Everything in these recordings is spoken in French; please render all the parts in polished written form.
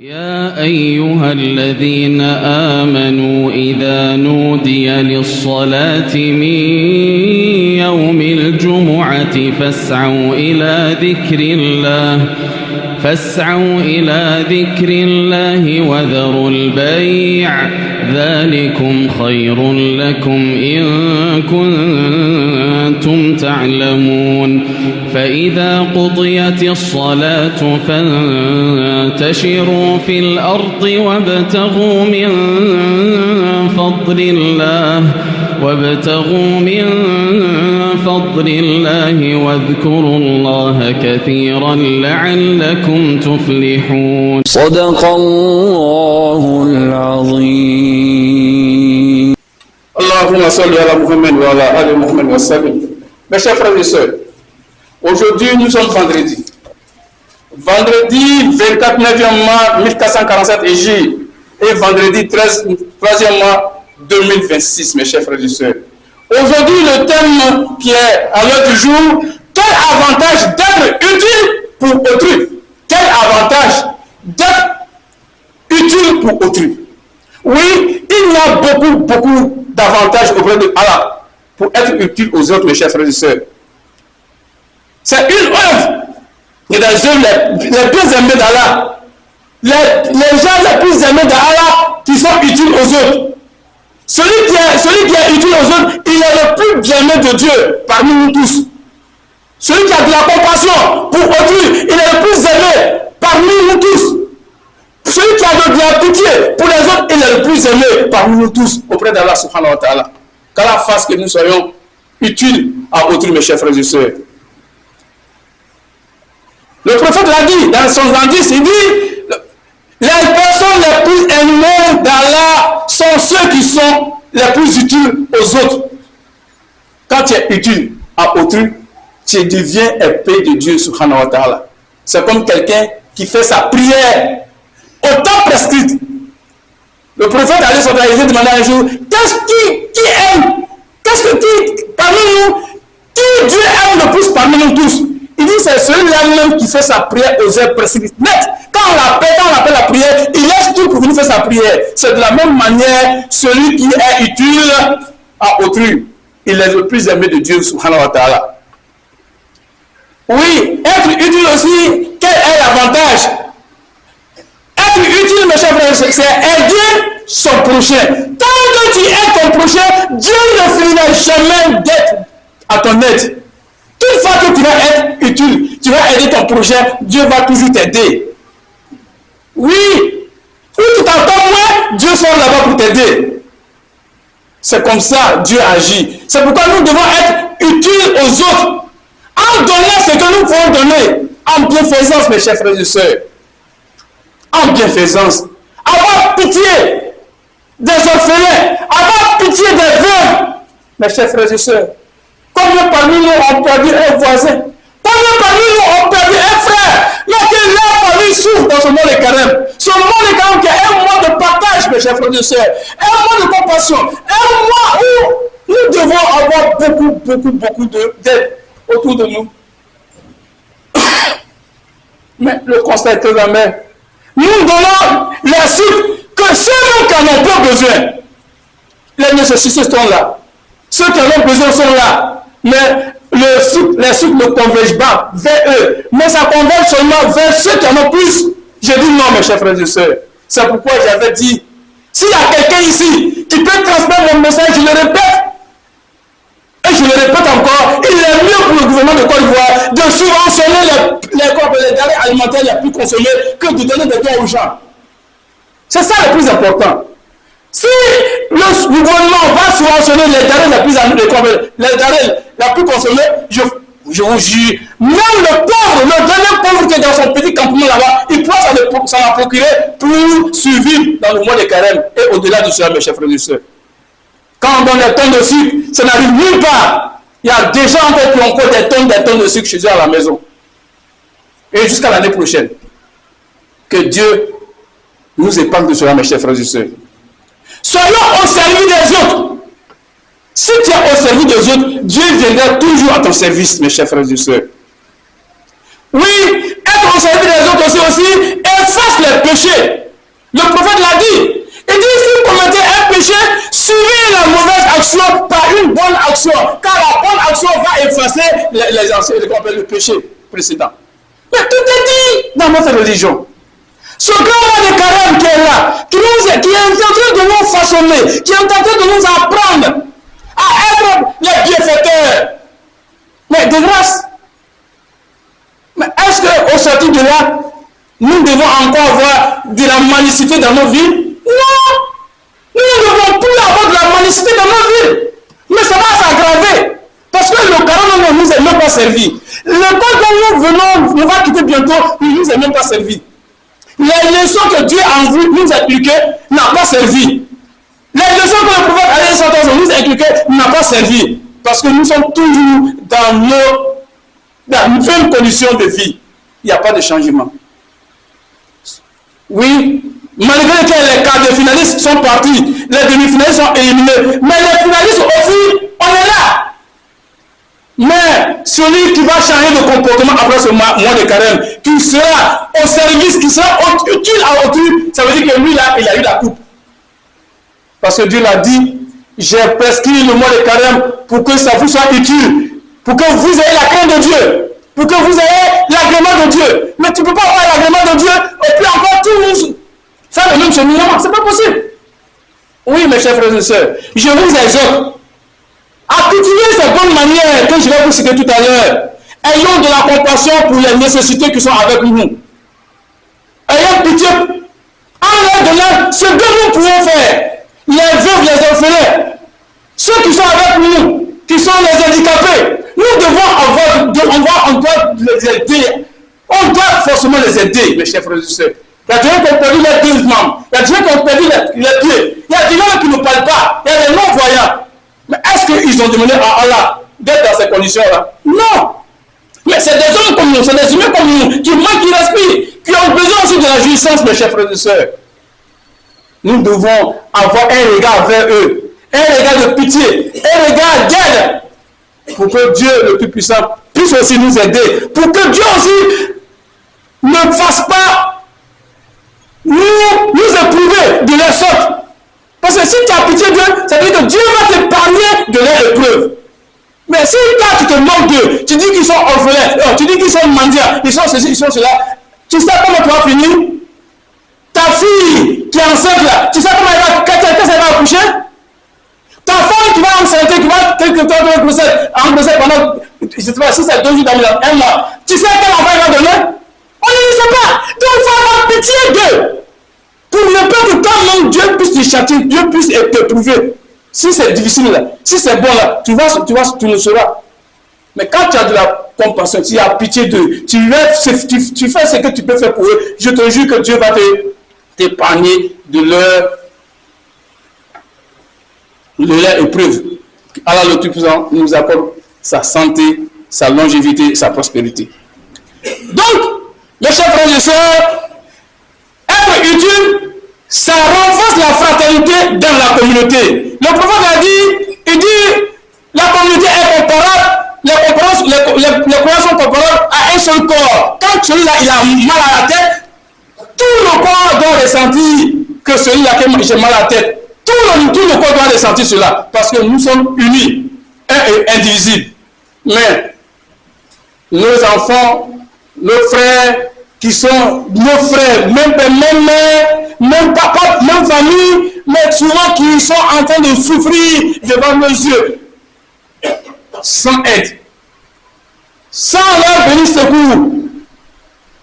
يا أيها الذين آمنوا إذا نودي للصلاة من يوم الجمعة فاسعوا إلى ذكر الله وذروا البيع ذلكم خير لكم إن كنتم تعلمون فإذا قضيت الصلاة فانتشروا في الأرض وابتغوا من فضل الله واذكروا الله كثيرا لعلكم تفلحون صدق الله العظيم. اللهم صل على محمد وعلى آل محمد وسلم. Mes chers frères et sœurs, aujourd'hui nous sommes vendredi. Vendredi 24 9e mois 1447 Égypte et vendredi 3e mois 2026, mes chers frères et sœurs. Aujourd'hui, le thème qui est à l'heure du jour, quel avantage d'être utile pour autrui? Quel avantage d'être utile pour autrui? Oui, il y a beaucoup d'avantages auprès de Allah pour être utile aux autres, mes chers frères et sœurs. C'est une œuvre et des œuvres les plus aimées d'Allah. Les gens les plus aimés d'Allah qui sont utiles aux autres. Celui qui est utile aux autres, il est le plus bien-aimé de Dieu parmi nous tous. Celui qui a de la compassion pour autrui, il est le plus aimé parmi nous tous. Celui qui a de la pitié pour les autres, il est le plus aimé parmi nous tous auprès d'Allah subhanahu wa ta'ala. Qu'Allah fasse que nous soyons utiles à autrui, mes chers frères et sœurs. Le prophète l'a dit dans son hadith, il dit les personnes les plus aimées d'Allah sont ceux qui sont les plus utiles aux autres. Quand tu es utile à autrui, tu deviens épée de Dieu subhanahu wa ta'ala. C'est comme quelqu'un qui fait sa prière au temps prescrit. Le prophète allait s'organiser demander un jour, qu'est-ce que parmi nous, qui Dieu aime le plus parmi nous tous? Il dit c'est celui-là même qui fait sa prière aux heures prescrites. Quand on l'appelle la prière, il laisse tout pour venir faire sa prière. C'est de la même manière, celui qui est utile à autrui, il est le plus aimé de Dieu, subhanahu wa ta'ala. Oui, être utile aussi, quel est l'avantage? Être utile, mes chers frères, c'est aider son prochain. Tant que tu aides ton prochain, Dieu ne finira jamais d'être à ton aide. Toute fois que tu vas être utile, tu vas aider ton prochain, Dieu va toujours t'aider. Oui, où tu t'entends moins, Dieu sera là-bas pour t'aider. C'est comme ça, Dieu agit. C'est pourquoi nous devons être utiles aux autres, en donnant ce que nous pouvons donner, en bienfaisance, mes chers frères et sœurs. En bienfaisance. Avoir pitié des orphelins, avoir pitié des veuves, mes chers frères et sœurs. Combien parmi nous ont perdu un voisin? Combien parmi nous ont perdu un frère? Lorsque la famille souffre dans ce monde de carême. Ce monde de carême qui est un mois de partage, mes chers frères et sœurs. Un mois de compassion. Un mois où nous devons avoir beaucoup d'aide autour de nous. Mais le constat est très amer. Nous donnons les sucres que ceux qui en ont pas besoin. Les nécessités sont là. Ceux qui en ont besoin sont là. Mais les sucres ne convergent pas vers eux. Mais ça converge seulement vers ceux qui en ont plus. J'ai dit non, mes chers frères et sœurs. C'est pourquoi j'avais dit, s'il y a quelqu'un ici qui peut transmettre mon message, je le répète. Et je le répète encore, il est mieux pour le gouvernement de Côte d'Ivoire de subventionner les denrées alimentaires les plus consommées que de donner des dons aux gens. C'est ça le plus important. Si le gouvernement va subventionner les denrées les plus consommées, je vous jure, même le pauvre, le dernier pauvre qui est dans son petit campement là-bas, il pourra s'en procurer pour survivre dans le mois de carême et au-delà de cela, mes chers frères et sœurs. Quand on donne des tonnes de sucre, ça n'arrive nulle part. Il y a des gens encore qui ont encore des tonnes de sucre chez eux à la maison. Et jusqu'à l'année prochaine. Que Dieu nous épargne de cela, mes chers frères et sœurs. Soyons au service des autres. Si tu es au service des autres, Dieu viendra toujours à ton service, mes chers frères et sœurs. Oui, être au service des autres aussi, et efface les péchés. Le prophète l'a dit. Il dit, si vous commettez un péché, suivez la mauvaise action par une bonne action. Car la bonne action va effacer les anciens, le péché précédent. Mais tout est dit dans notre religion. Ce grand mois de carême qui est là, qui est en train de nous façonner, qui est en train de nous apprendre à être les bienfaiteurs. Mais de grâce. Mais est-ce qu'au sortir de là, nous devons encore avoir de la malicité dans nos vies? Non! Nous ne devons plus avoir de la malicité dans nos vies. Mais ça va s'aggraver. Parce que le carême ne nous est même pas servi. Le temps dont nous venons, on va quitter bientôt, il ne nous est même pas servi. Les leçons que Dieu a voulu nous expliquer n'ont pas servi. Les leçons que le prophète a nous a expliquées n'ont pas servi. Parce que nous sommes toujours dans nos mêmes conditions de vie. Il n'y a pas de changement. Oui, malgré que les quarts de finalistes sont partis, les demi-finalistes sont éliminés. Mais les finalistes aussi, on est là. Mais celui qui va changer de comportement après ce mois de carême, qui sera au service, qui sera utile à autrui, ça veut dire que lui là, il a eu la coupe. Parce que Dieu l'a dit, j'ai prescrit le mois de carême pour que ça vous soit utile, pour que vous ayez la crainte de Dieu, pour que vous ayez l'agrément de Dieu. Mais tu ne peux pas avoir l'agrément de Dieu et puis encore tous faire le même cheminement, c'est pas possible. Oui, mes chers frères et sœurs, je vous exhorte à cultiver ces bonnes manières que je vais vous citer tout à l'heure. Ayons de la compassion pour les nécessités qui sont avec nous. Ayons pitié en leur donnant ce que nous pouvons faire. Les veuves, les orphelins, ceux qui sont avec nous, qui sont les handicapés, nous devons on doit les aider. On doit forcément les aider, mes chers frères et sœurs. Il y a des gens qui ont perdu les deux membres, il y a des gens qui ont perdu les pieds, il y a des gens qui ne parlent pas, il y a des non-voyants. Mais est-ce qu'ils ont demandé à Allah d'être dans ces conditions-là? Non. Mais c'est des hommes comme nous, c'est des humains comme nous, qui manquent, qui respirent, qui ont besoin aussi de la jouissance, mes chers frères et sœurs. Nous devons avoir un regard vers eux, un regard de pitié, un regard d'aide, pour que Dieu, le Tout-Puissant, puisse aussi nous aider, pour que Dieu aussi ne fasse pas nous éprouver de la sorte. Parce que si tu as pitié d'eux, ça veut dire que Dieu va t'épargner de leur épreuve. Mais si toi tu te moques d'eux, tu dis qu'ils sont orphelins, tu dis qu'ils sont mendiants, ils sont ceci, ils sont cela, tu sais comment tu vas finir? Ta fille qui est enceinte là, tu sais comment elle va accoucher? Ta femme qui va enceinte, qui va quelque temps engrossée pendant, je sais pas, si c'est 2 jours dans un mois, tu sais quel enfant il va donner? On ne le sait pas. Donc il faut avoir pitié d'eux. Pour ne pas que quand Dieu puisse te châtier, Dieu puisse te prouver. Si c'est difficile là, si c'est bon là, tu le sauras. Mais quand tu as de la compassion, tu as pitié d'eux, tu fais ce que tu peux faire pour eux, je te jure que Dieu va t'épargner de leur épreuve. Allah le Tout-Puissant nous accorde sa santé, sa longévité, sa prospérité. Donc, mes chers frères et sœurs, être utile, ça renforce la fraternité dans la communauté. Le prophète a dit, il dit, la communauté est comparable, les croyants sont comparables à un seul corps. Quand celui-là il a mal à la tête, tout le corps doit ressentir que celui-là qui a mal à la tête. Tout le corps doit ressentir cela, parce que nous sommes unis, un et indivisibles. Mais nos enfants, nos frères, qui sont nos frères, même père, même mère, même papa, même famille, mais souvent qui sont en train de souffrir devant nos yeux, sans aide, sans leur venir secours.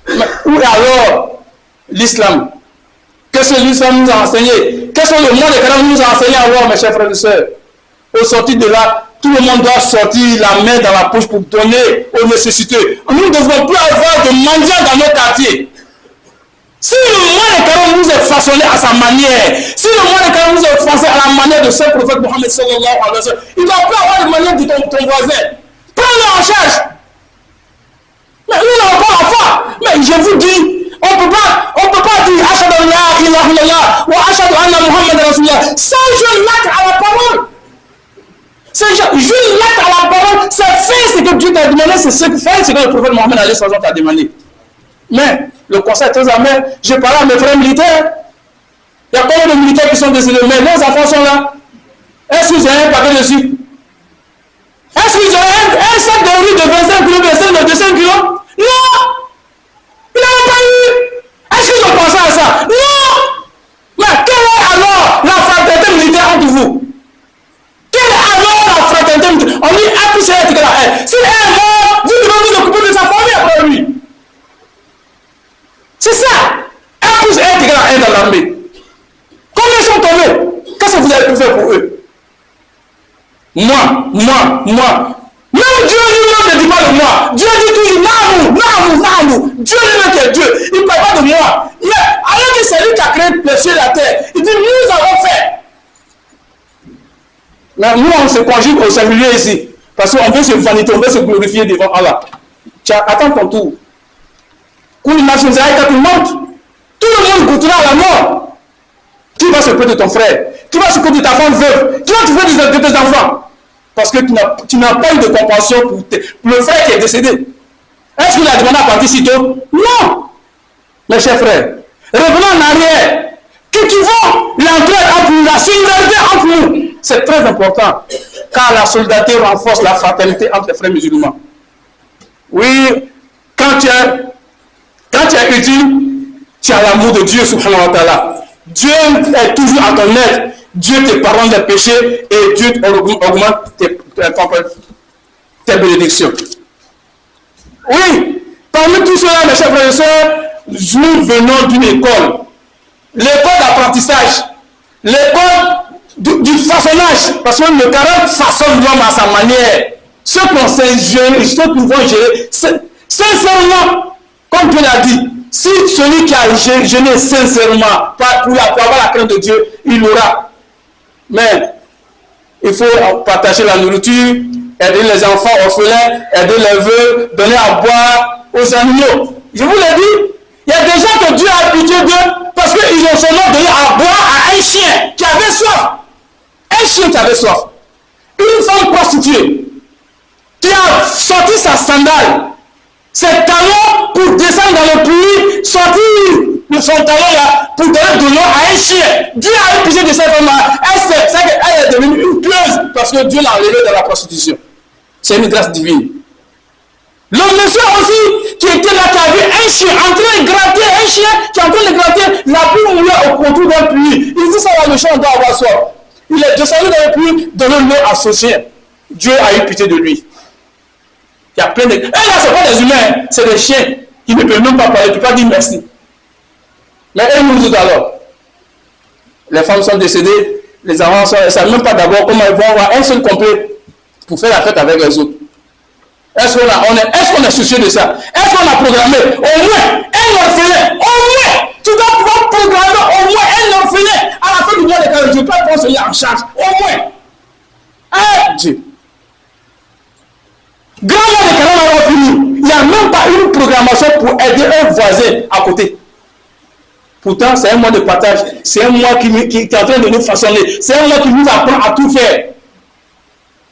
Mais où est alors l'islam? Qu'est-ce que l'islam nous a enseigné? Qu'est-ce que le monde de carême nous a enseigné à voir, mes chers frères et sœurs? Au sortir de là, tout le monde doit sortir la main dans la poche pour donner aux nécessités. Nous ne devons plus avoir de mendiants dans nos quartiers. Si le mois de carême nous est façonné à sa manière, si le mois de carême nous est façonné à la manière de saint prophète Mohammed sallallahu alayhi wa sallam, il ne doit pas avoir de manière de ton voisin. Prends-le en charge. Mais nous n'avons pas l'enfant. Mais je vous dis, on ne peut pas dire Ashhadu an la ilaha illallah wa ashhadu anna Muhammadan rasulullah sans jouer l'acte à la parole. C'est jouer l'acte à la parole, c'est faire ce que Dieu t'a demandé, c'est faire ce que le prophète Mohammed t'a demandé. Mais le conseil est très amer. Je parlais à mes frères militaires. Il y a combien de militaires qui sont décédés? Mais nos enfants sont là. Est-ce que j'ai un paquet dessus? Est-ce que j'ai un sac de riz de 25 kg, de 5 kg? Non! Il n'avait pas eu. Est-ce qu'ils ont pensé à ça? Non! Mais quelle est alors la fraternité militaire entre vous? Quelle est alors la fraternité militaire? On dit un plus est égal à un. S'il est mort, vous devez vous occuper de sa famille après lui. C'est ça. Un plus est égal à un dans l'armée. Combien sont tombés? Qu'est-ce que vous avez pu faire pour eux? Moi. Même Dieu lui-même ne dit pas de moi. Dieu dit toujours Namu. Dieu lui-même qui est Dieu. Il ne parle pas de moi. Mais alors que c'est lui qui a créé les cieux et la terre, il dit nous avons fait. Mais nous on se conjugue au singulier ici. Parce qu'on veut se vaniter, on veut se glorifier devant Allah. Attends ton tour. Quand il marche, quand tu montes, tout le monde goûtera à la mort. Qui va s'occuper de ton frère? Qui va s'occuper de ta femme veuve? Qui va s'occuper de tes enfants? Parce que tu n'as pas eu de compassion pour le frère qui est décédé. Est-ce qu'il a demandé à partir si tôt? Non. Mes chers frères, revenons en arrière. Cultivons l'entraide entre nous, la solidarité entre nous. C'est très important. Car la solidarité renforce la fraternité entre les frères musulmans. Oui, quand tu es utile, tu as l'amour de Dieu, subhanahu wa ta'ala. Dieu est toujours à ton aide. Dieu te pardonne des péchés et Dieu augmente tes bénédictions. Oui, parmi tout cela, mes chers frères et sœurs, nous venons d'une école. L'école d'apprentissage. L'école du façonnage. Parce que le caractère façonne l'homme à sa manière. Ceux qui ont gérer, ceux qui vont gérer, sincèrement, comme Dieu l'a dit, si celui qui a gêné sincèrement pour avoir la crainte de Dieu, il l'aura. Mais il faut partager la nourriture, aider les enfants orphelins, aider les veuves, donner à boire aux animaux. Je vous l'ai dit, il y a des gens que Dieu a pitié d'eux parce qu'ils ont seulement donné à boire à un chien qui avait soif. Un chien qui avait soif. Une femme prostituée qui a sorti sa sandale, ses talons pour descendre dans le puits, sortir de son talon là pour donner de l'eau à un chien. Dieu a eu pitié de cette femme-là. Elle est devenue une pieuse parce que Dieu l'a enlevée dans la prostitution. C'est une grâce divine. Le monsieur aussi qui était là, qui a vu un chien en train de gratter, un chien qui est en train de gratter la pluie mouillée au contour d'un puits. Il dit ça va, le chien doit avoir soif. Il est descendu dans le puits, donner l'eau à ce chien. Dieu a eu pitié de lui. Il y a plein de... Et là, ce n'est pas des humains, c'est des chiens qui ne peuvent même pas parler, qui ne peuvent pas dire merci. Mais eux, nous autres alors, les femmes sont décédées, les enfants sont... Elles ne savent même pas d'abord comment ils vont avoir un seul complet pour faire la fête avec les autres. Est-ce qu'on est soucieux de ça? Est-ce qu'on a programmé au moins un orphelin? Au moins, tu dois pouvoir programmer au moins un orphelin à la fin du mois de carême. Je ne peux pas prendre celui en charge. Au moins. Ah, Dieu. Grand mois de carême avant fini. Il n'y a même pas une programmation pour aider un voisin à côté. Pourtant, c'est un mois de partage. C'est un mois qui est en train de nous façonner. C'est un mois qui nous apprend à tout faire.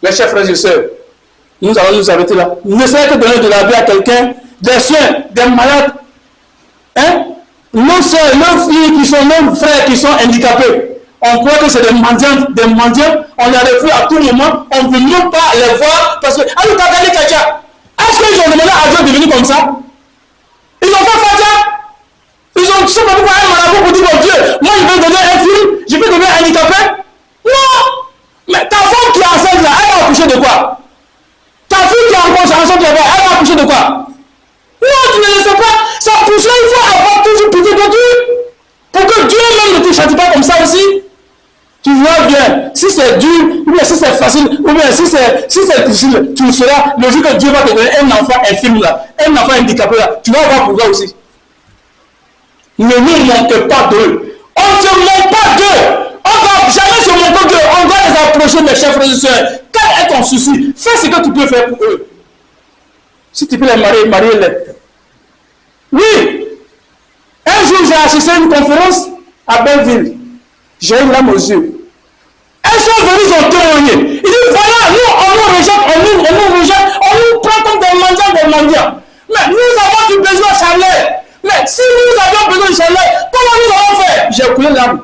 Mes chers frères et sœurs, nous allons nous arrêter là. Ne serait que donner de la vie à quelqu'un, des soins, des malades. Hein? Nos soeurs, nos filles qui sont nos frères qui sont handicapés. On croit que c'est des mendiants, on les refuse à tout moment, on ne veut même pas les voir parce que. Ah, est-ce qu'ils ont demandé à Dieu de venir comme ça? Ils ont fait Fatia. Ils ont simplement fait un marabout pour dire oh Dieu, moi je vais donner un film, je vais donner un handicapé. Non! Mais ta femme qui est enceinte là, elle va accoucher de quoi? Ta fille qui est encore enceinte là-bas, elle va accoucher de quoi? Non, tu ne le sais pas. Ça pour cela, il faut avoir toujours pitié de Dieu. Pour que Dieu même ne te châtie pas comme ça aussi. Tu vois bien, si c'est dur, ou bien si c'est facile, ou bien si c'est difficile, tu le sauras. Le jour que Dieu va te donner un enfant infirme là, un enfant handicapé là, tu vas avoir pour toi aussi. Ne nous manquez pas d'eux. On ne se manque pas d'eux. On ne va jamais se manquer d'eux. On doit les approcher, mes chers frères et sœurs. Quel est ton souci? Fais ce que tu peux faire pour eux. Si tu peux les marier, marie-les. Oui. Un jour, j'ai assisté à une conférence à Belleville. J'ai une larme aux yeux. Elles sont venues, ils ont témoigné. Ils disent voilà, nous, on nous rejette, on nous prend comme des mendiants. Mais nous avons du besoin charnel. Mais si nous avions besoin de chaleur, comment nous allons faire? J'ai coulé l'arme.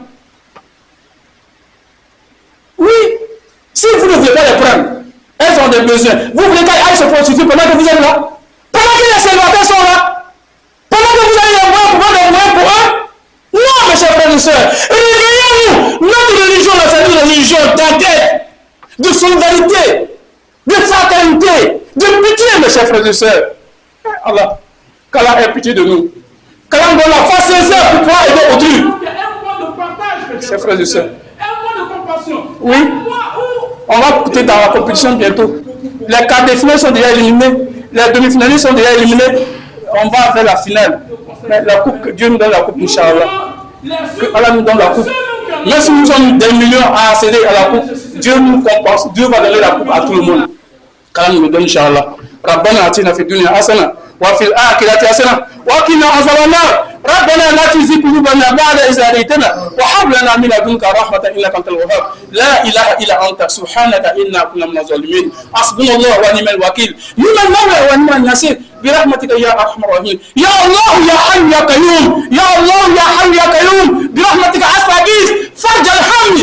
Oui, si vous ne voulez pas les prendre, elles ont des besoins. Vous voulez qu'elles aillent se prostituer pendant que vous êtes là? Pendant que les célibataires sont là? Pendant que vous avez les moyens pour prendre des moyens pour eux? Non, mes chers frères et sœurs, réveillons-nous. Notre religion, c'est une religion d'enquête, de solidarité, de fraternité, de pitié, mes chers frères et sœurs. Allah, qu'Allah ait pitié de nous. Qu'Allah nous donne la force sincère pour pouvoir aider autrui. Un mois de partage, mes Chers frères et sœurs. Un mois de compassion. Oui. Un mois où On va écouter dans la compétition bientôt. Les quarts de finale sont déjà éliminés. Les demi-finalistes sont déjà éliminés. On va vers la finale. Mais la coupe, que Dieu nous donne la coupe, Inch'Allah. Que Allah nous donne la coupe. Même si nous sommes des millions à accéder à la coupe, Dieu nous compense. Dieu va donner la coupe à tout le monde. Qu'Allah nous le donne, Inch'Allah. ربنا آتنا في الدنيا حسنة وفي الآخرة حسنة وقنا عذاب النار ربنا لا تزغ قلوبنا بعد إذ هديتنا وهب لنا من لدنك رحمة إنك أنت الوهاب لا إله إلا أنت سبحانك إنا كنا من الظالمين حسبنا الله ونعم الوكيل نعم المولى ونعم النصير برحمتك يا أرحم الراحمين يا الله يا حي يا قيوم يا الله يا حي يا قيوم برحمتك أستغيث فرج الهم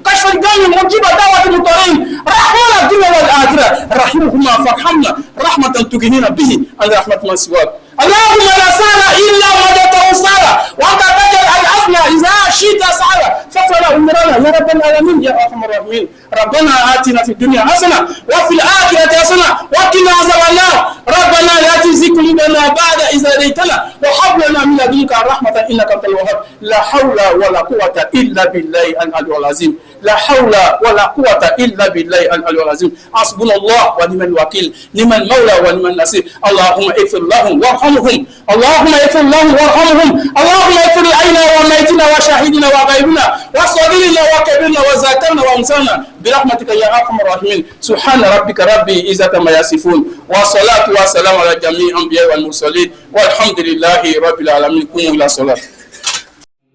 كشف الغم مجيب دعوة المضطرين رحمنا الدنيا والآخرة رحمهما فارحمنا رحمة تغنينا به عن رحمة من سواك اللهم لا سهل إلا ما جعلته سهلا وأنت تجعل الحزن إذا شئت سهلا فاغفر أمرنا يا رب العالمين يا أرحم الراحمين ربنا آتنا في الدنيا حسنة وفي الآخرة حسنة وقنا عذاب النار ربنا لا تزغ قلوبنا بعد إذ هديتنا وهب لنا من لدنك رحمة إنك أنت الوهاب لا حول ولا قوة إلا بالله العلي العظيم لا حول ولا قوة إلا بالله العلي العظيم حسبنا الله ونعم الوكيل نعم المولى ونعم النصير اللهم اغفر لهم وارحمهم اللهم اغفر لهم وارحمهم اللهم اغفر لنا وميتنا وشاهدنا وغيبنا وصغيرنا وكبيرنا وذكرنا وانثانا برحمتك يا ارحم الراحمين سبحان ربك رب العزة ما يصفون والصلاة والسلام على جميع الأنبياء والمرسلين والحمد لله رب العالمين قوموا إلى الصلاة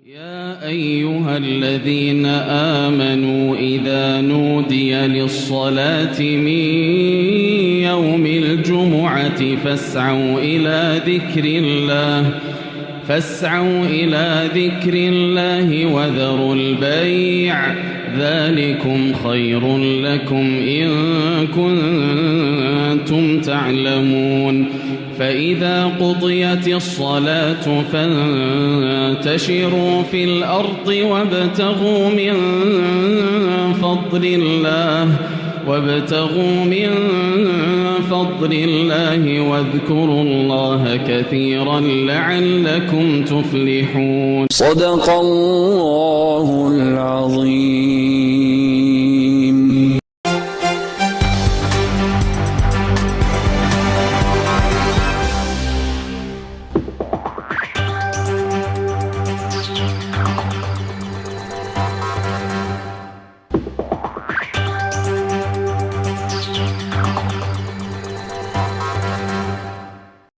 يا أيها الذين آمنوا إذا نودي للصلاة من يوم الجمعة فاسعوا إلى ذكر الله وذروا البيع ذلكم خير لكم إن كنتم تعلمون فإذا قضيت الصلاة فانتشروا في الأرض وابتغوا من فضل الله واذكروا الله كثيرا لعلكم تفلحون صدق الله العظيم.